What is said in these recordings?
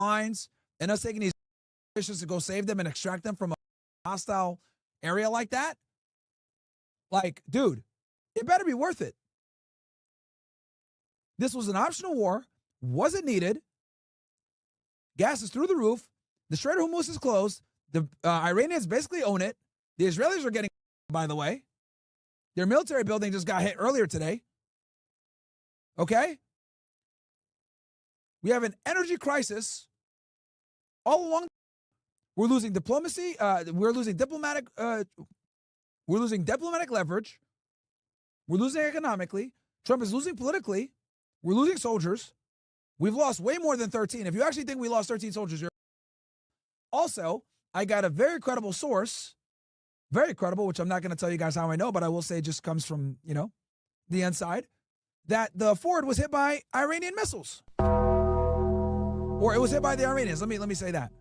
lines and us taking these missions to go save them and extract them from a hostile area like that, like, dude, it better be worth it. This was an optional war, wasn't needed. Gas is through the roof. The Strait of Hormuz is closed. The Iranians basically own it. The Israelis are getting, by the way. Their military building just got hit earlier today. Okay? We have an energy crisis all along. We're losing diplomacy. We're losing diplomatic leverage. We're losing economically. Trump is losing politically. We're losing soldiers. We've lost way more than 13. If you actually think we lost 13 soldiers, you're also, I got a very credible source, very credible, which I'm not going to tell you guys how I know, but I will say it just comes from, the inside, that the Ford was hit by Iranian missiles. Or it was hit by the Iranians. Let me say that.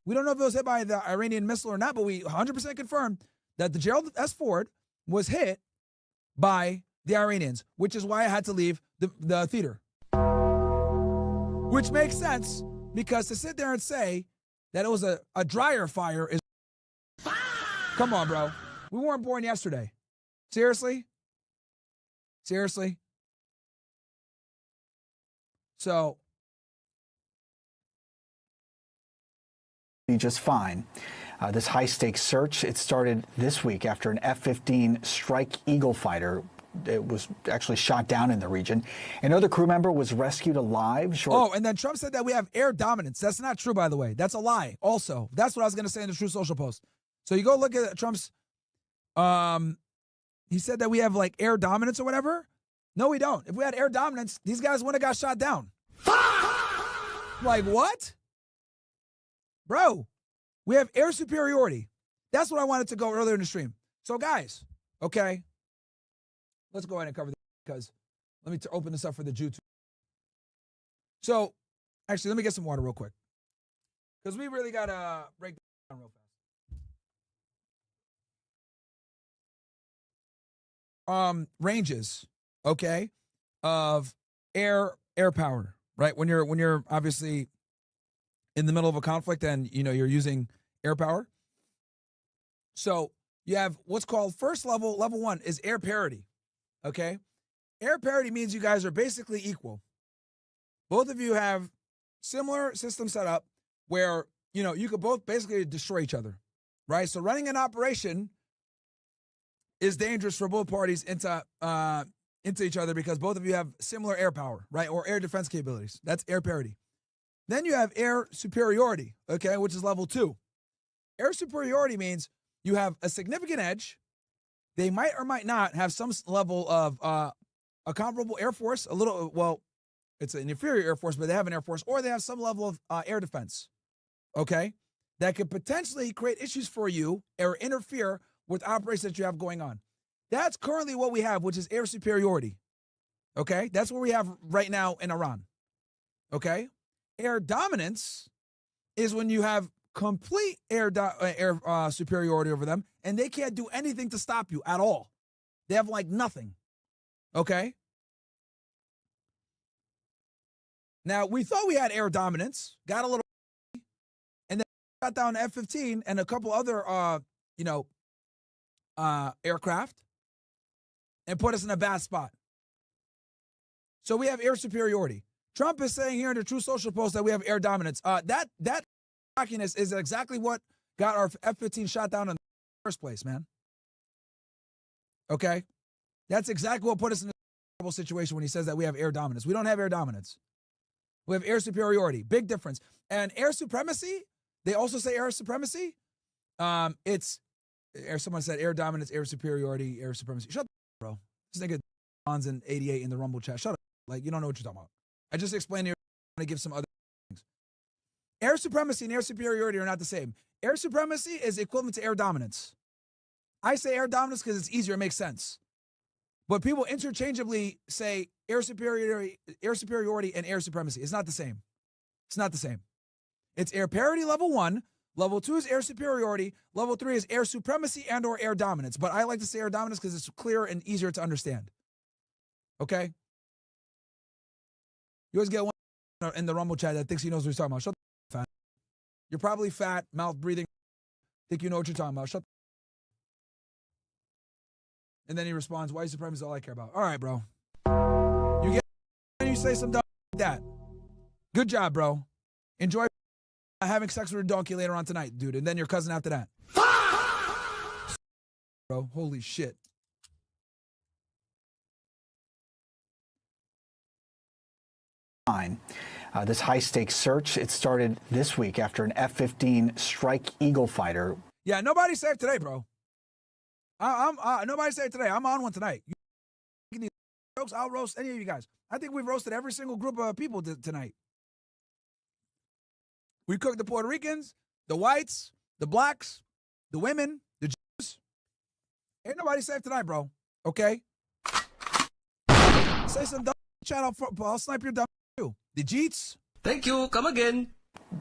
We don't know if it was hit by the Iranian missile or not, but we 100% confirmed that the Gerald S. Ford was hit by the Iranians, which is why I had to leave the theater. Which makes sense, because to sit there and say that it was a dryer fire is... Come on, bro. We weren't born yesterday. Seriously? Seriously? So... just fine. This high-stakes search, it started this week after an F-15 Strike Eagle fighter it was actually shot down in the region. Another crew member was rescued alive. And then Trump said that we have air dominance. That's not true, by the way. That's a lie also. That's what I was going to say in the True Social post. So you go look at Trump's, he said that we have like air dominance or whatever. No, we don't. If we had air dominance, these guys wouldn't have got shot down. Like what? Bro, we have air superiority. That's what I wanted to go earlier in the stream. So guys, okay, let's go ahead and cover this because let me open this up for the Jew. So actually, let me get some water real quick because we really got to break this down real fast. Ranges, okay, of air power, right? When you're obviously in the middle of a conflict and you're using air power. So you have what's called first level. Level 1 is air parity. Okay, air parity means you guys are basically equal. Both of you have similar system set up where you could both basically destroy each other, right? So running an operation is dangerous for both parties into each other because both of you have similar air power, right? Or air defense capabilities. That's air parity. Then you have air superiority, okay, which is level 2. Air superiority means you have a significant edge. They might or might not have some level of a comparable air force, it's an inferior air force, but they have an air force, or they have some level of air defense, okay, that could potentially create issues for you or interfere with operations that you have going on. That's currently what we have, which is air superiority, okay? That's what we have right now in Iran, okay? Air dominance is when you have complete air superiority over them, and they can't do anything to stop you at all. They have like nothing. Okay? Now, we thought we had air dominance, got a little, and then got down to F-15 and a couple other, aircraft, and put us in a bad spot. So we have air superiority. Trump is saying here in the True Social post that we have air dominance. That cockiness is exactly what got our F-15 shot down in the first place, man. Okay? That's exactly what put us in a terrible situation when he says that we have air dominance. We don't have air dominance. We have air superiority. Big difference. And air supremacy, they also say air supremacy. Someone said air dominance, air superiority, air supremacy. Shut up, bro. This nigga Bonds in 88 in the Rumble chat. Shut up. Like, you don't know what you're talking about. I just explained here. I'm going to give some other things. Air supremacy and air superiority are not the same. Air supremacy is equivalent to air dominance. I say air dominance because it's easier, it makes sense. But people interchangeably say air superiority and air supremacy. It's not the same. It's not the same. It's air parity level 1. Level 2 is air superiority. Level 3 is air supremacy and or air dominance. But I like to say air dominance because it's clearer and easier to understand. Okay? You always get one in the Rumble chat that thinks he knows what he's talking about. Shut You're probably fat, mouth breathing. Think you know what you're talking about. Shut. And then he responds, "White supremacy is all I care about." All right, bro. You get and you say some dumb like that. Good job, bro. Enjoy having sex with a donkey later on tonight, dude. And then your cousin after that. Bro, holy shit. This high-stakes search, it started this week after an F-15 Strike Eagle fighter. Yeah, nobody's safe today, bro. Nobody's safe today. I'm on one tonight. You these jokes, I'll roast any of you guys. I think we've roasted every single group of people tonight. We cooked the Puerto Ricans, the whites, the blacks, the women, the Jews. Ain't nobody safe tonight, bro. Okay? Say some dumb chat, I'll snipe your dumb too. The Jeets. Thank you. Come again.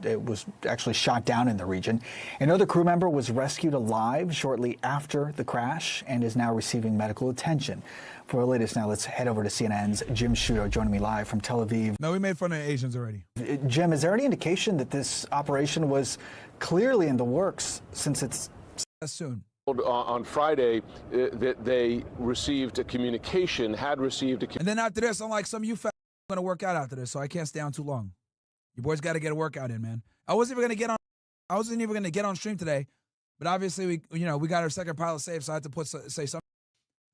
It was actually shot down in the region. Another crew member was rescued alive shortly after the crash and is now receiving medical attention. For the latest now, let's head over to CNN's Jim Sciutto joining me live from Tel Aviv. No, we made fun of Asians already. Jim, is there any indication that this operation was clearly in the works since it's soon? On Friday, that they received a communication, and then after this, I'm like, some of you fat going to work out after this, so I can't stay on too long. You boys got to get a workout in, man. I wasn't even going to get on stream today, but obviously we got our second pilot safe, so I had to say something.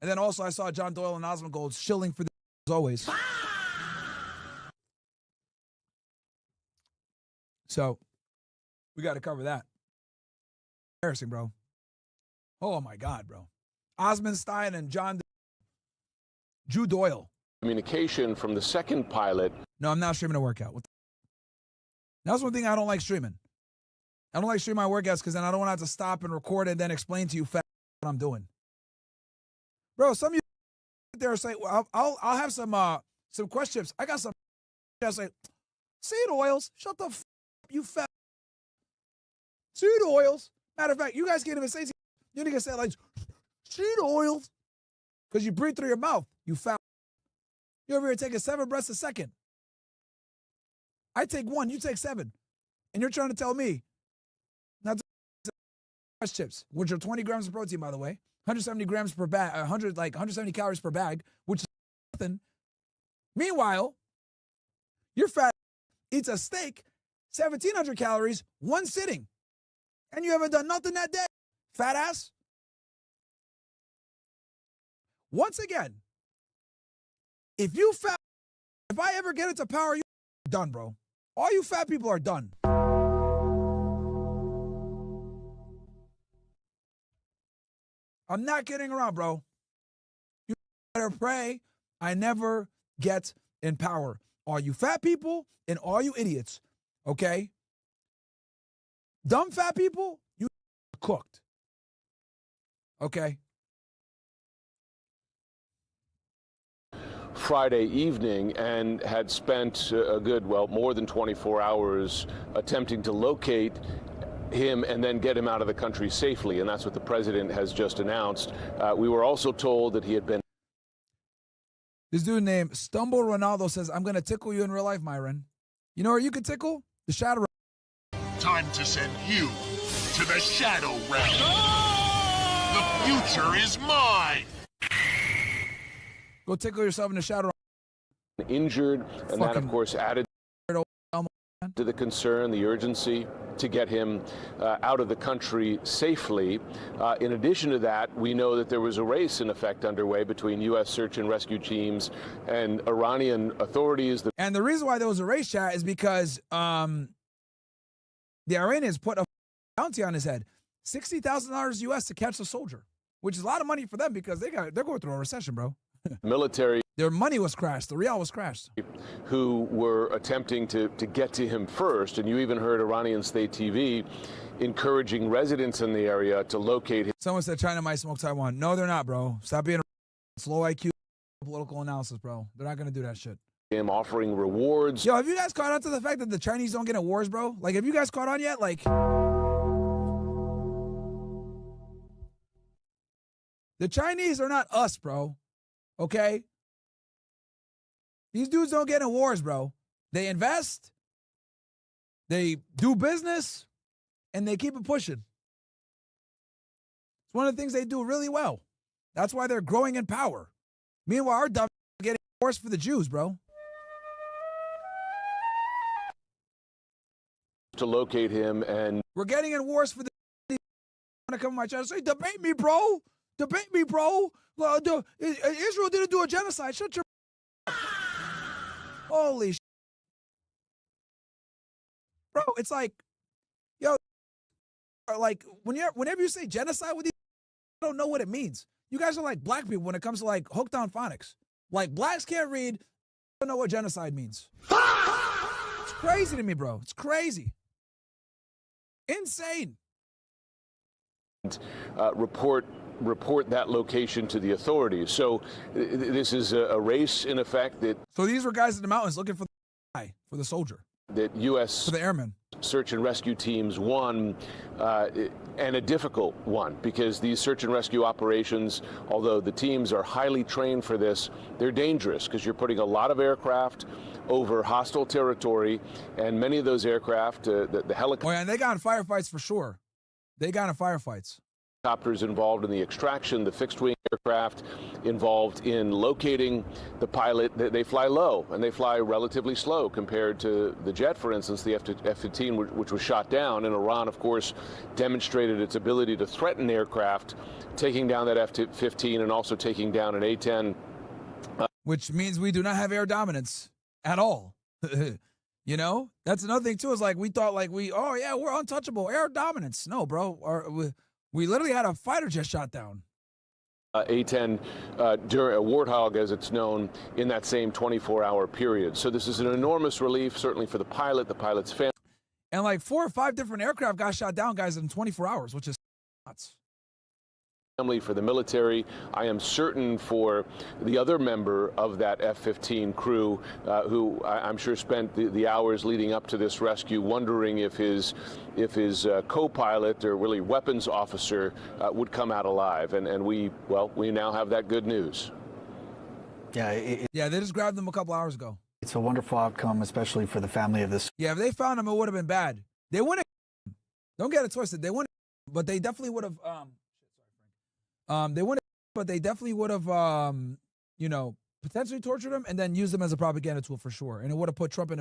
And then also I saw John Doyle and Osmond Gold shilling for the as always. So we got to cover that. Embarrassing, bro. Oh my God, bro. Osmond Stein and Drew Doyle. Communication from the second pilot. No, I'm not streaming a workout. That's one thing I don't like streaming. I don't like streaming my workouts because then I don't want to have to stop and record and then explain to you what I'm doing. Bro, some of you there are saying, well, I'll have some questions. I got some. I say, seed oils. Shut the f up, you fat. Seed oils. Matter of fact, you guys can't even say. You niggas say like seed oils because you breathe through your mouth. You fat. You over here taking 7 breaths a second. I take 1, you take 7. And you're trying to tell me not to rice chips, which are 20 grams of protein, by the way, 170 grams per bag, 170 calories per bag, which is nothing. Meanwhile, your fat eats a steak, 1,700 calories, one sitting. And you haven't done nothing that day. Fat ass. Once again, if I ever get into power, you're done, bro. All you fat people are done. I'm not kidding around, bro. You better pray I never get in power. All you fat people and all you idiots, okay? Dumb fat people, you cooked. Okay? Friday evening and had spent a good, more than 24 hours attempting to locate him and then get him out of the country safely. And that's what the president has just announced. We were also told that he had been. This dude named Stumble Ronaldo says, I'm going to tickle you in real life, Myron. You know where you can tickle? The shadow. Time to send you to the shadow realm. The future is mine. Go tickle yourself in the shadow. Injured, and that, of course, added to the concern, the urgency to get him out of the country safely. In addition to that, we know that there was a race, in effect, underway between U.S. search and rescue teams and Iranian authorities. And the reason why there was a race, chat, is because the Iranians put a bounty on his head, $60,000 U.S. to catch a soldier, which is a lot of money for them because they're going through a recession, bro. Military. Their money was crashed. The rial was crashed. Who were attempting to get to him first. And you even heard Iranian state TV encouraging residents in the area to locate him. Someone said China might smoke Taiwan. No, they're not, bro. Stop being a slow IQ political analysis, bro. They're not going to do that shit. Him offering rewards. Yo, have you guys caught on to the fact that the Chinese don't get in wars, bro? Like, have you guys caught on yet? Like, the Chinese are not us, bro. Okay? These dudes don't get in wars, bro. They invest. They do business. and they keep it pushing. It's one of the things they do really well. That's why they're growing in power. Meanwhile, our dumb getting worse for the Jews, bro. To locate him, and we're getting in wars for the. Want to come to my channel and say, debate me, bro. Debate me, bro. Israel didn't do a genocide. Shut your. Holy shit. Bro, it's like, yo, like whenever you say genocide with these, I don't know what it means. You guys are like black people when it comes to like hooked on phonics. Like blacks can't read, don't know what genocide means. It's crazy to me, bro. It's crazy. Insane. Report that location to the authorities. So this is a race in effect that. So these were guys in the mountains looking for the guy, for the soldier. That U.S. for the airmen. Search and rescue teams won, and a difficult one, because these search and rescue operations, although the teams are highly trained for this, they're dangerous because you're putting a lot of aircraft over hostile territory, and many of those aircraft, the helicopters. Oh, yeah, and they got in firefights for sure. They got in firefights. Helicopters involved in the extraction, the fixed-wing aircraft involved in locating the pilot. They fly low, and they fly relatively slow compared to the jet, for instance, the F-15, which was shot down. And Iran, of course, demonstrated its ability to threaten aircraft, taking down that F-15 and also taking down an A-10. Which means we do not have air dominance at all. You know? That's another thing, too, is like we thought like oh, yeah, we're untouchable. Air dominance. No, bro. We literally had a fighter jet shot down. A-10 during a Warthog, as it's known, in that same 24-hour period. So this is an enormous relief, certainly for the pilot's family. And like 4 or 5 different aircraft got shot down, guys, in 24 hours, which is nuts. For the military. I am certain for the other member of that F-15 crew, who I'm sure spent the hours leading up to this rescue wondering if his co-pilot or really weapons officer would come out alive. And we now have that good news. Yeah, yeah, they just grabbed them a couple hours ago. It's a wonderful outcome, especially for the family of this. Yeah, if they found him, it would have been bad. They wouldn't. Don't get it twisted. They wouldn't, but they definitely would have. They wouldn't, but they definitely would have, potentially tortured him and then used him as a propaganda tool for sure. And it would have put Trump in